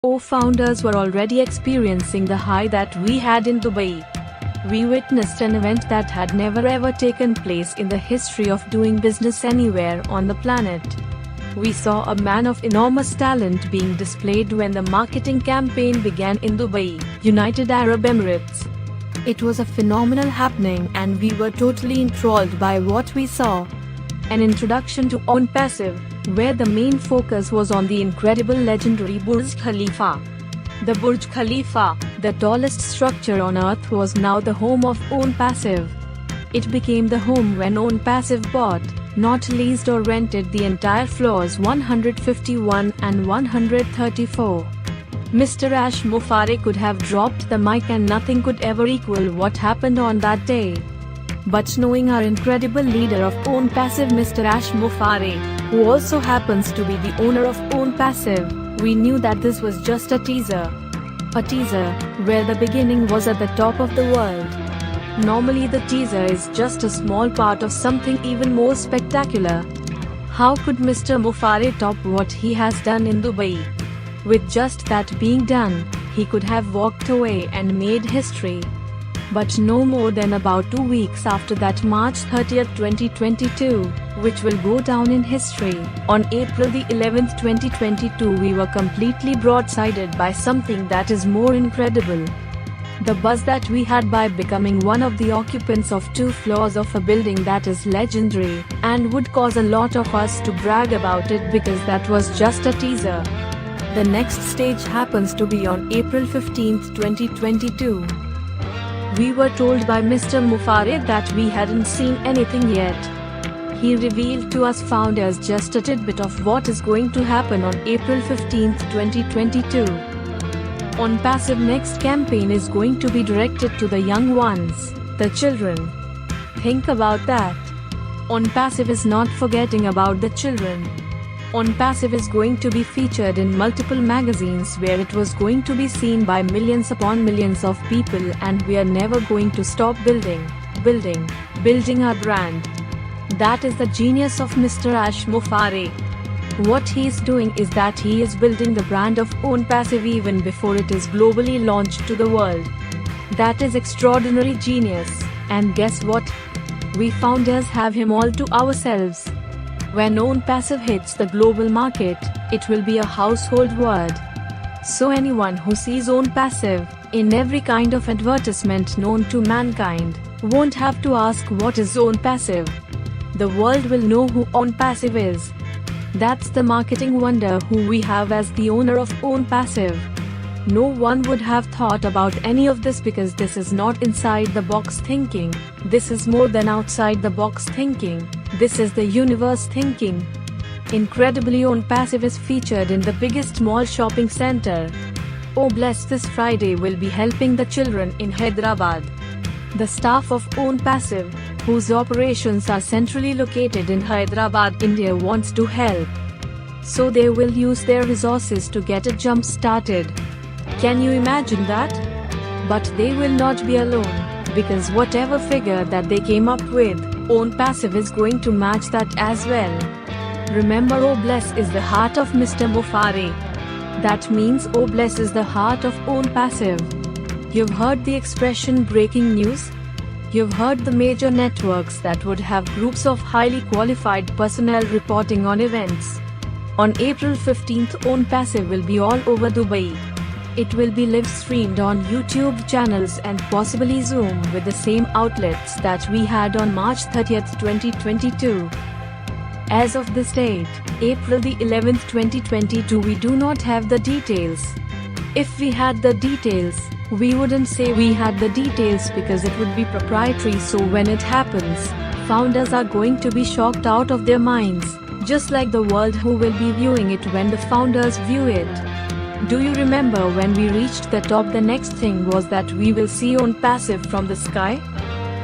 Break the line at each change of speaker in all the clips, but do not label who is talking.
O founders were already experiencing the high that we had in Dubai. We witnessed an event that had never ever taken place in the history of doing business anywhere on the planet. We saw a man of enormous talent being displayed when the marketing campaign began in Dubai, United Arab Emirates. It was a phenomenal happening and we were totally enthralled by what we saw. An introduction to OwnPassive, where the main focus was on the incredible legendary Burj Khalifa. The Burj Khalifa, the tallest structure on earth, was now the home of OwnPassive. It became the home when OwnPassive bought, not leased or rented the entire floors 151 and 134. Mr. Ash Mufareh could have dropped the mic and nothing could ever equal what happened on that day. But knowing our incredible leader of OwnPassive, Mr. Ash Mufareh, who also happens to be the owner of OwnPassive, we knew that this was just a teaser. A teaser, where the beginning was at the top of the world. Normally the teaser is just a small part of something even more spectacular. How could Mr. Mufareh top what he has done in Dubai? With just that being done, he could have walked away and made history. But no more than about 2 weeks after that, March 30, 2022, which will go down in history, on April the 11th, 2022, we were completely broadsided by something that is more incredible. The buzz that we had by becoming one of the occupants of 2 floors of a building that is legendary, and would cause a lot of us to brag about it because that was just a teaser. The next stage happens to be on April 15, 2022. We were told by Mr. Mufareh that we hadn't seen anything yet. He revealed to us founders just a tidbit of what is going to happen on April 15, 2022. OwnPassive next campaign is going to be directed to the young ones, the children. Think about that. OwnPassive is not forgetting about the children. OwnPassive is going to be featured in multiple magazines where it was going to be seen by millions upon millions of people, and we are never going to stop building our brand. That is the genius of Mr. Ash Mufareh. What he is doing is that he is building the brand of OwnPassive even before it is globally launched to the world. That is extraordinary genius, and guess what? We founders have him all to ourselves. When OwnPassive hits the global market, it will be a household word. So anyone who sees OwnPassive in every kind of advertisement known to mankind won't have to ask what is OwnPassive. The world will know who OwnPassive is. That's the marketing wonder who we have as the owner of OwnPassive. No one would have thought about any of this because this is not inside the box thinking. This is more than outside the box thinking. This is the universe thinking. Incredibly, OwnPassive is featured in the biggest mall shopping center. Oh bless, this Friday will be helping the children in Hyderabad. The staff of OwnPassive, whose operations are centrally located in Hyderabad, India, wants to help. So they will use their resources to get a jump started. Can you imagine that? But they will not be alone, because whatever figure that they came up with, OwnPassive is going to match that as well. Remember, Oh bless is the heart of Mr. Mufareh. That means Oh bless is the heart of OwnPassive. You've heard the expression breaking news? You've heard the major networks that would have groups of highly qualified personnel reporting on events. On April 15th, OwnPassive will be all over Dubai. It will be live streamed on YouTube channels and possibly Zoom with the same outlets that we had on March 30th, 2022. As of this date, April the 11th, 2022, we do not have the details. If we had the details, we wouldn't say we had the details because it would be proprietary, so when it happens, founders are going to be shocked out of their minds, just like the world who will be viewing it when the founders view it. Do you remember when we reached the top? The next thing was that we will see OwnPassive from the sky.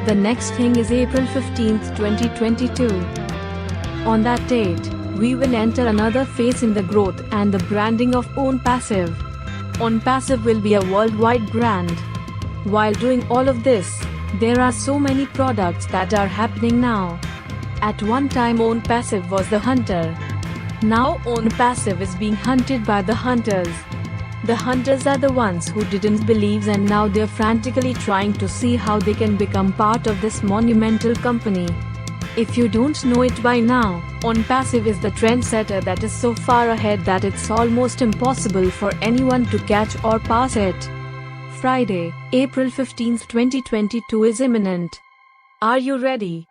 The next thing is April 15th, 2022. On that date, we will enter another phase in the growth and the branding of OwnPassive. OwnPassive will be a worldwide brand. While doing all of this, there are so many products that are happening now. At one time, OwnPassive was the hunter. Now OwnPassive is being hunted by the hunters. The hunters are the ones who didn't believe, and now they're frantically trying to see how they can become part of this monumental company. If you don't know it by now, OnPassive is the trendsetter that is so far ahead that it's almost impossible for anyone to catch or pass it. Friday, April 15, 2022 is imminent. Are you ready?